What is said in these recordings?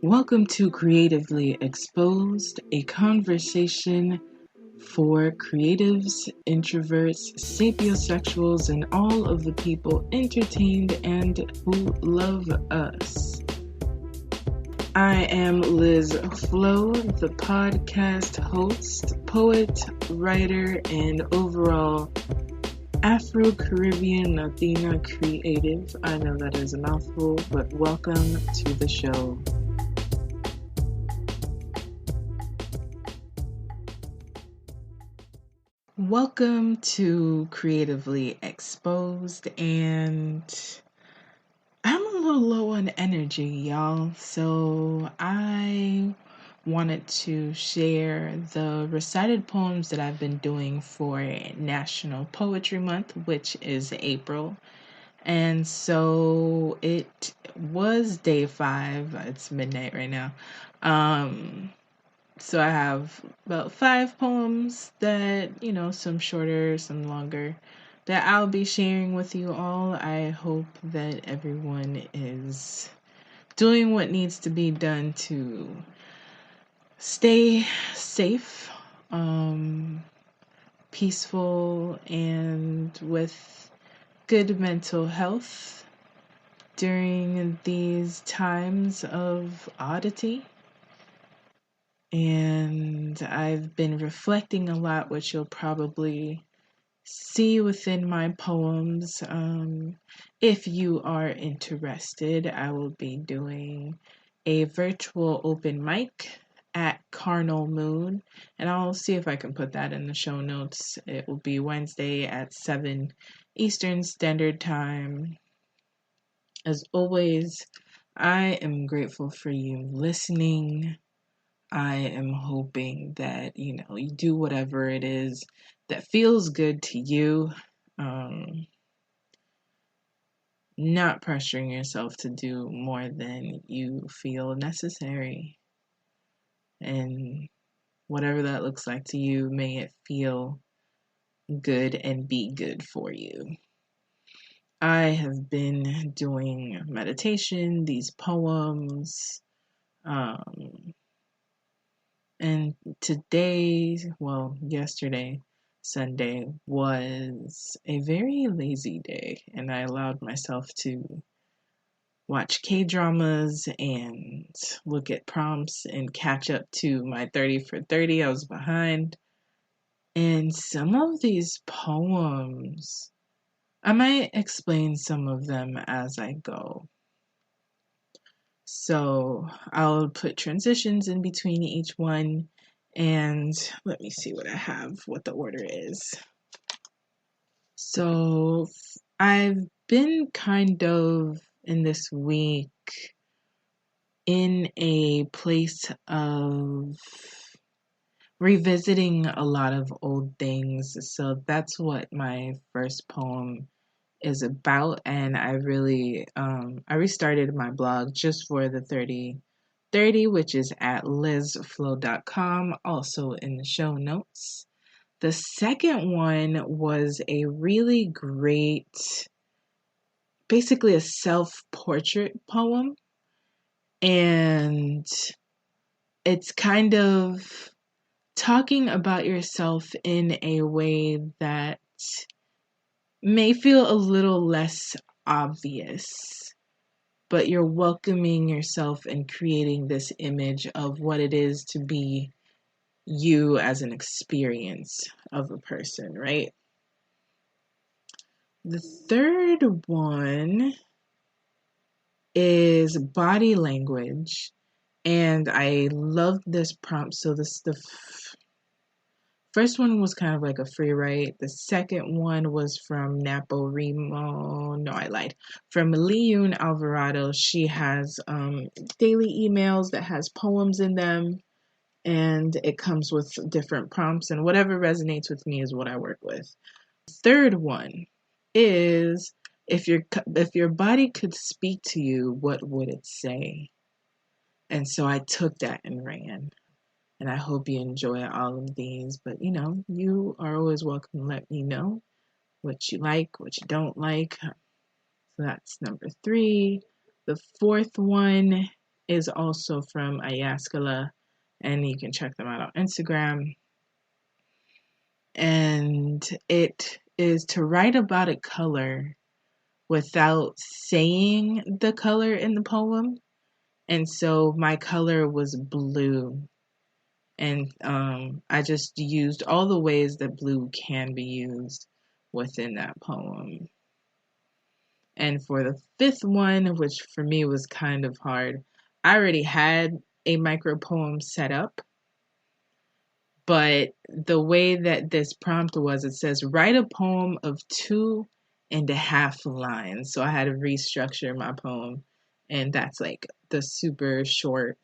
Welcome to Creatively Exposed, a conversation for creatives, introverts, sapiosexuals, and all of the people entertained and who love us. I am Liz Flo, the podcast host, poet, writer, and overall Afro-Caribbean Latina creative. I know that is a mouthful, but welcome to the show. Welcome to Creatively Exposed, and I'm a little low on energy, y'all, so I wanted to share the recited poems that I've been doing for National Poetry Month, which is April. And so it was day 5. It's midnight right now. So I have about 5 poems that, some shorter, some longer, that I'll be sharing with you all. I hope that everyone is doing what needs to be done to stay safe, peaceful, and with good mental health during these times of oddity. And I've been reflecting a lot, which you'll probably see within my poems. If you are interested, I will be doing a virtual open mic at Carnal Moon, and I'll see if I can put that in the show notes. It will be Wednesday at 7 Eastern Standard Time. As always, I am grateful for you listening. I am hoping that, you do whatever it is that feels good to you. Not pressuring yourself to do more than you feel necessary. And whatever that looks like to you, may it feel good and be good for you. I have been doing meditation, these poems, and yesterday, Sunday, was a very lazy day, and I allowed myself to watch K-dramas and look at prompts and catch up to my 30 for 30. I was behind. And some of these poems, I might explain some of them as I go. So I'll put transitions in between each one, and let me see what the order is. So I've been kind of in this week in a place of revisiting a lot of old things. So that's what my first poem is about, and I really I restarted my blog just for the 30, which is at lizflo.com, also in the show notes. The second one was a really great, basically a self-portrait poem, and it's kind of talking about yourself in a way that may feel a little less obvious, but you're welcoming yourself and creating this image of what it is to be you as an experience of a person, right? The third one is body language, and I loved this prompt. So the first one was kind of like a free write. The second one was from from Leon Alvarado. She has daily emails that has poems in them, and it comes with different prompts, and whatever resonates with me is what I work with. The third one is, if your body could speak to you, what would it say? And so I took that and ran. And I hope you enjoy all of these. But, you are always welcome to let me know what you like, what you don't like. So that's number 3. The fourth one is also from Ayaskala, and you can check them out on Instagram. And it is to write about a color without saying the color in the poem. And so my color was blue. And I just used all the ways that blue can be used within that poem. And for the fifth one, which for me was kind of hard, I already had a micro poem set up. But the way that this prompt was, it says, write a poem of 2.5 lines. So I had to restructure my poem. And that's like the super short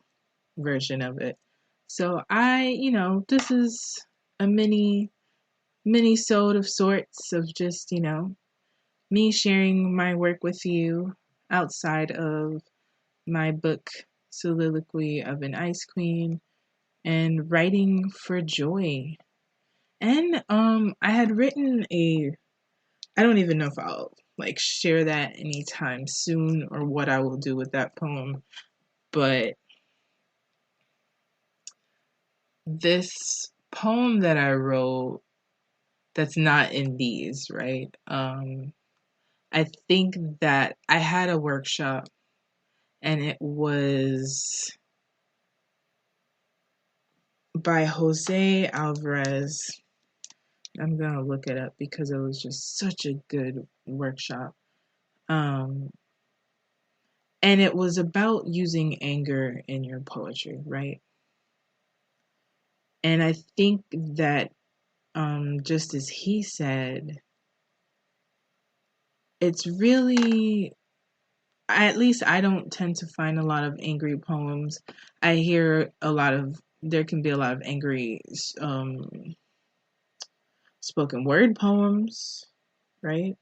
version of it. So this is a mini-sode of sorts of just, me sharing my work with you outside of my book, Soliloquy of an Ice Queen, and writing for joy. And I had written I don't even know if I'll like share that anytime soon or what I will do with that poem, but this poem that I wrote that's not in these, right? I think that I had a workshop and it was by 𝐛𝐨𝐨𝐤𝐬𝐡𝐨𝐩. I'm gonna look it up because it was just such a good workshop. Um, and it was about using anger in your poetry, right? And I think that just as he said, it's really, at least I don't tend to find a lot of angry poems. I hear there can be a lot of angry spoken word poems, right?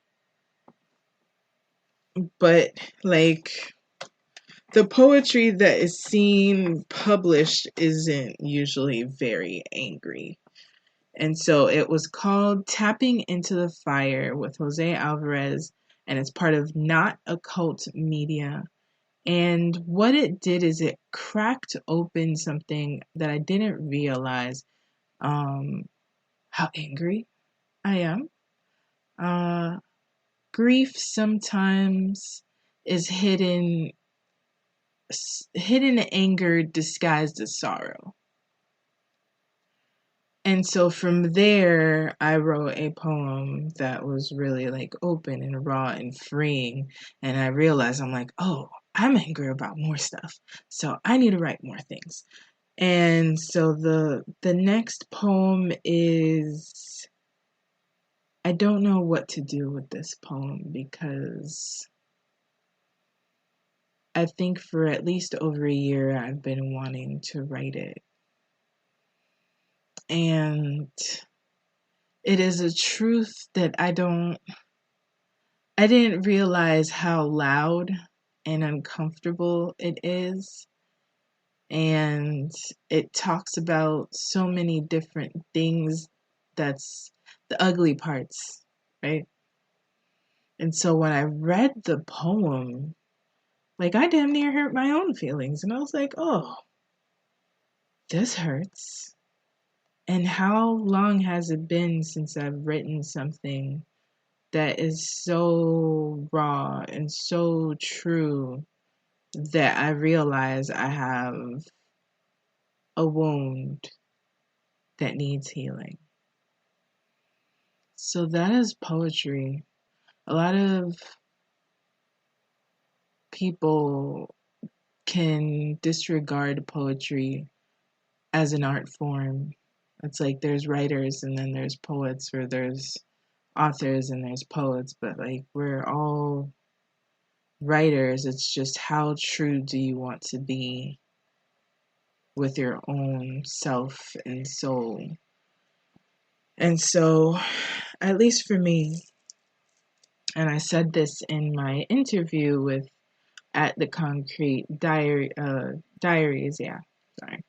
But like the poetry that is seen published isn't usually very angry. And so it was called Tapping into the Fire with 𝐛𝐨𝐨𝐤𝐬𝐡𝐨𝐩, and it's part of Not Occult Media. And what it did is it cracked open something that I didn't realize, how angry I am. Grief sometimes is hidden anger disguised as sorrow. And so from there, I wrote a poem that was really like open and raw and freeing. And I realized I'm like, oh, I'm angry about more stuff. So I need to write more things. And so the next poem is, I don't know what to do with this poem because I think for at least over a year I've been wanting to write it. And it is a truth that I didn't realize how loud and uncomfortable it is. And it talks about so many different things. That's the ugly parts, right? And so when I read the poem, like I damn near hurt my own feelings. And I was like, oh, this hurts. And how long has it been since I've written something that is so raw and so true that I realize I have a wound that needs healing? So that is poetry. A lot of people can disregard poetry as an art form. It's like there's writers and then there's poets, or there's authors and there's poets, but like we're all writers. It's just how true do you want to be with your own self and soul? And so, at least for me, and I said this in my interview with at the Concrete Diaries, yeah, sorry,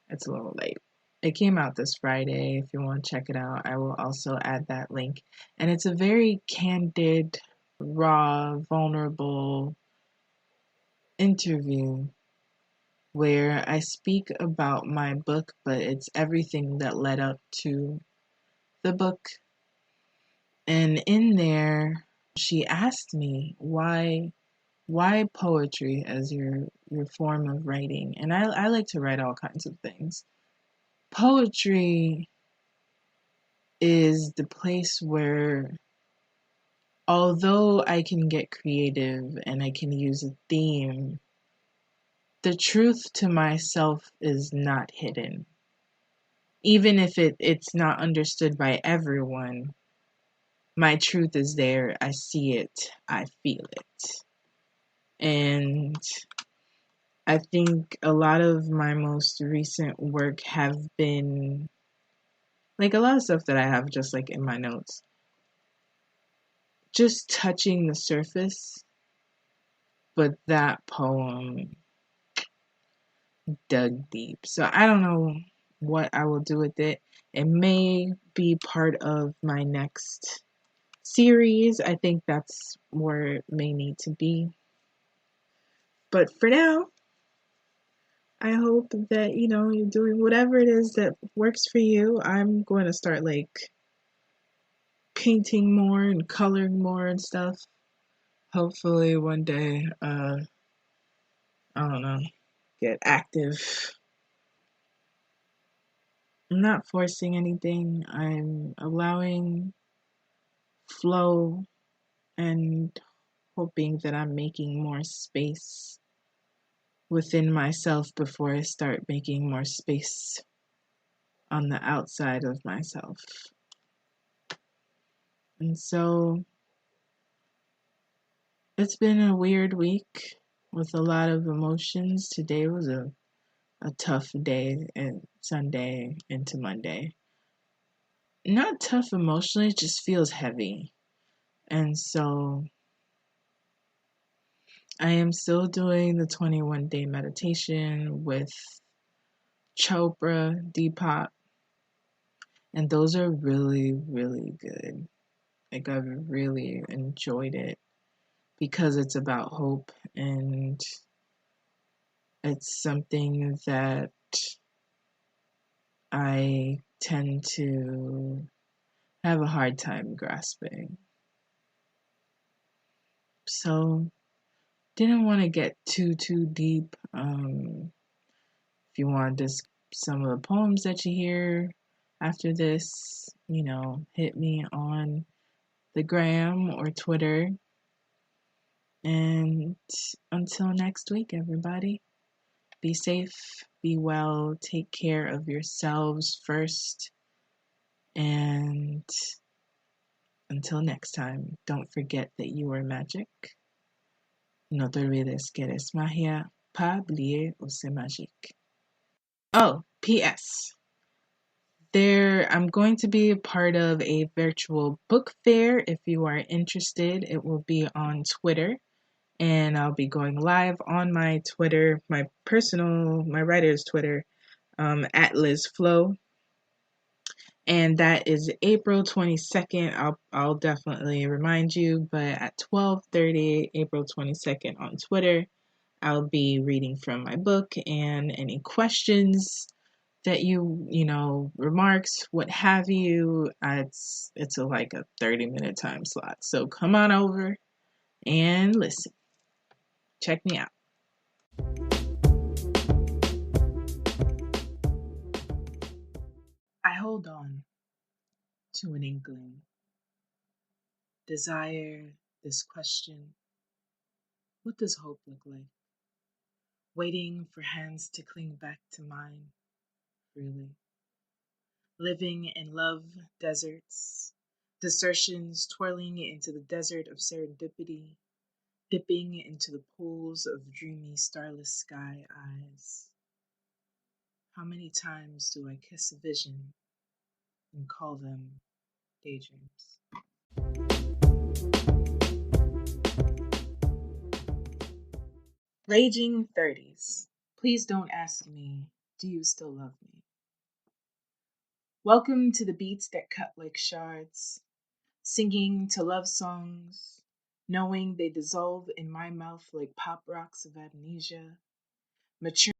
it's a little late. It came out this Friday. If you want to check it out, I will also add that link. And it's a very candid, raw, vulnerable interview where I speak about my book, but it's everything that led up to the book. And in there, she asked me why poetry as your form of writing. And I like to write all kinds of things. Poetry is the place where, although I can get creative and I can use a theme, the truth to myself is not hidden. Even if it's not understood by everyone, my truth is there. I see it. I feel it. And I think a lot of my most recent work have been like a lot of stuff that I have just like in my notes, just touching the surface. But that poem dug deep. So I don't know what I will do with it. It may be part of my next series. I think that's where it may need to be. But for now, I hope that, you're doing whatever it is that works for you. I'm going to start like painting more and coloring more and stuff. Hopefully one day, I don't know, get active. I'm not forcing anything. I'm allowing flow and hoping that I'm making more space within myself before I start making more space on the outside of myself. And so it's been a weird week with a lot of emotions. Today was a tough day, and Sunday into Monday. Not tough emotionally, it just feels heavy. And so I am still doing the 21-day meditation with Chopra, Deepak, and those are really, really good. Like, I've really enjoyed it because it's about hope, and it's something that I tend to have a hard time grasping. So, didn't want to get too deep. If you want just some of the poems that you hear after this, hit me on the gram or Twitter. And until next week, everybody, be safe, be well, take care of yourselves first. And until next time, don't forget that you are magic. No te olvides que eres magia. Pas oublier que c'est magique. Oh, P.S. I'm going to be a part of a virtual book fair. If you are interested, it will be on Twitter. And I'll be going live on my Twitter, my writer's Twitter, at Liz Flow. And that is April 22nd. I'll definitely remind you, but at 12:30, April 22nd on Twitter, I'll be reading from my book, and any questions that remarks, what have you, it's like a 30-minute time slot. So come on over and listen. Check me out. I hold on to an inkling, desire, this question. What does hope look like? Waiting for hands to cling back to mine freely. Living in love deserts, desertions twirling into the desert of serendipity, dipping into the pools of dreamy starless sky eyes. How many times do I kiss a vision and call them daydreams? Raging 30s. Please don't ask me, do you still love me? Welcome to the beats that cut like shards, singing to love songs, knowing they dissolve in my mouth like pop rocks of amnesia, mature.